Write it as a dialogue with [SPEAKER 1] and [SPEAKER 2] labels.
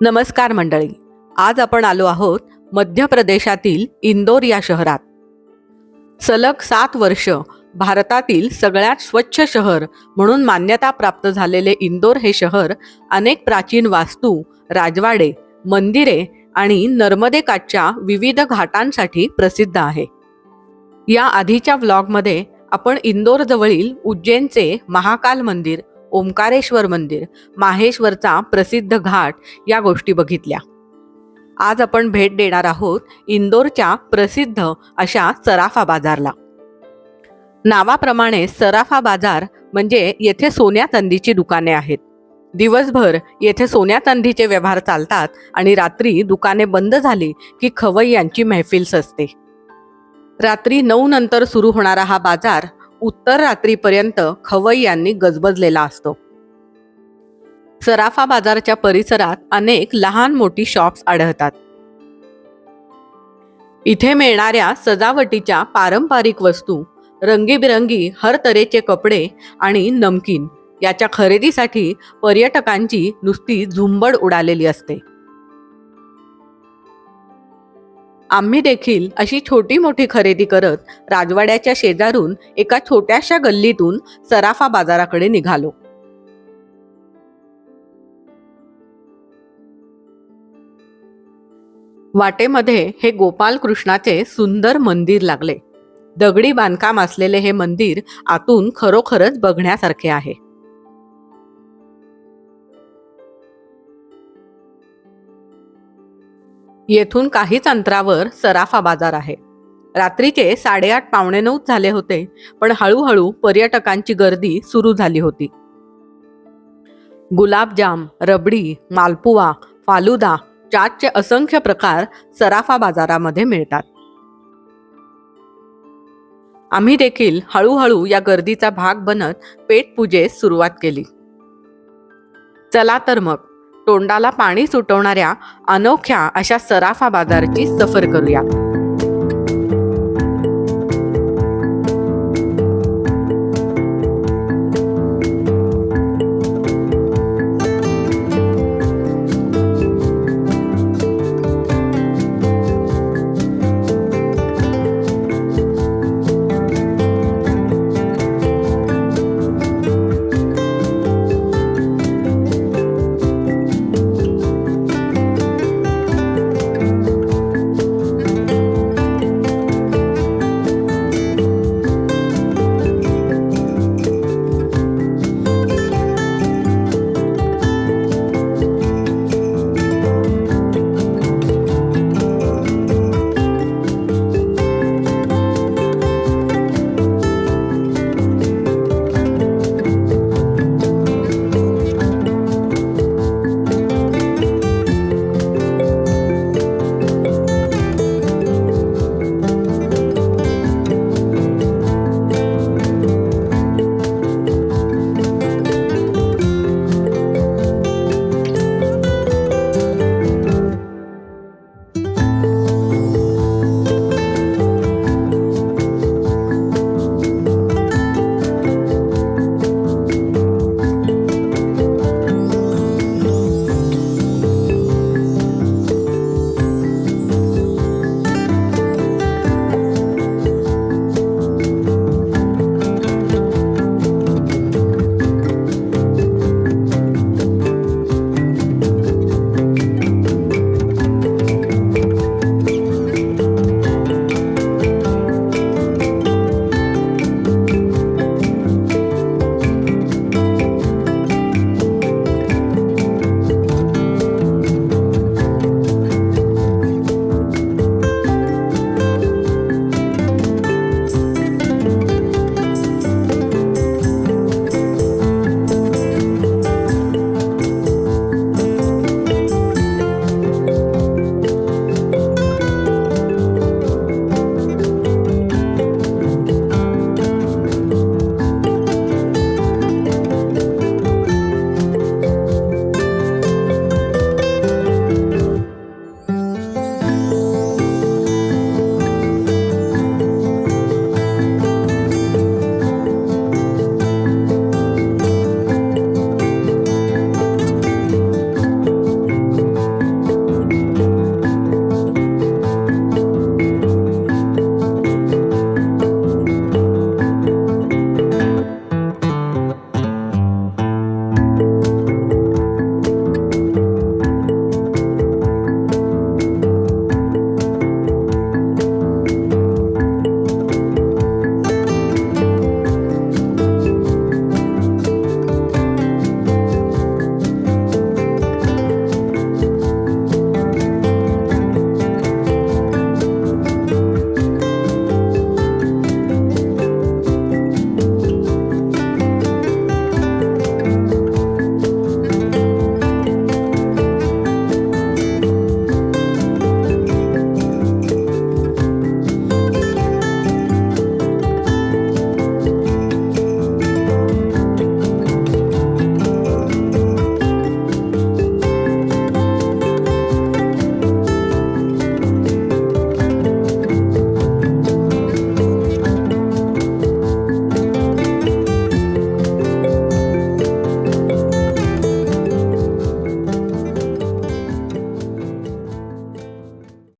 [SPEAKER 1] नमस्कार मंडळी, आज आपण आलो आहोत मध्य प्रदेशातील इंदोर या शहरात. सलग 7 वर्ष भारतातील सगळ्यात स्वच्छ शहर म्हणून मान्यता प्राप्त झालेले इंदोर हे शहर अनेक प्राचीन वास्तू, राजवाडे, मंदिरे आणि नर्मदेकाठच्या विविध घाटांसाठी प्रसिद्ध आहे. या आधीच्या व्लॉगमध्ये आपण इंदोर जवळील उज्जैनचे महाकाल मंदिर, ओंकारेश्वर मंदिर, माहेश्वरचा प्रसिद्ध घाट या गोष्टी बघितल्या. आज आपण भेट देणार आहोत इंदोरच्या प्रसिद्ध अशा सराफा बाजारला. नावाप्रमाणे सराफा बाजार म्हणजे येथे सोन्या चांदीची दुकाने आहेत. दिवसभर येथे सोन्या चांदीचे व्यवहार चालतात आणि रात्री दुकाने बंद झाली की खवय्यांची महफिल सजते. रात्री 9 नंतर सुरू होणारा हा बाजार उत्तर रात्रीपर्यंत खवय्यांनी गजबजलेला असतो. सराफा बाजारच्या परिसरात अनेक लहान मोठी शॉप्स आढळतात. इथे मिळणाऱ्या सजावटीच्या पारंपरिक वस्तू, रंगीबिरंगी हर तऱ्हेचे कपडे आणि नमकीन याच्या खरेदीसाठी पर्यटकांची नुसती झुंबड उडालेली असते. आम्ही देखील अशी छोटी मोठी खरेदी करत राजवाड्याच्या शेजारून एका छोट्याशा गल्लीतून सराफा बाजाराकडे निघालो. वाटेमध्ये हे गोपाल कृष्णाचे सुंदर मंदिर लागले. दगडी बांधकाम असलेले हे मंदिर आतून खरोखरच बघण्यासारखे आहे. येथून काहीच अंतरावर सराफा बाजार आहे. रात्रीचे 8:30 पावणे 9 झाले होते, पण हळूहळू पर्यटकांची गर्दी सुरू झाली होती. गुलाबजाम, रबडी, मालपुवा, फालुदा, चाटचे असंख्य प्रकार सराफा बाजारामध्ये मिळतात. आम्ही देखील हळूहळू या गर्दीचा भाग बनत पेटपूजेस सुरुवात केली. चला तर मग तोंडाला पाणी सुटवणाऱ्या अनोख्या अशा सराफा बाजारची सफर करूया.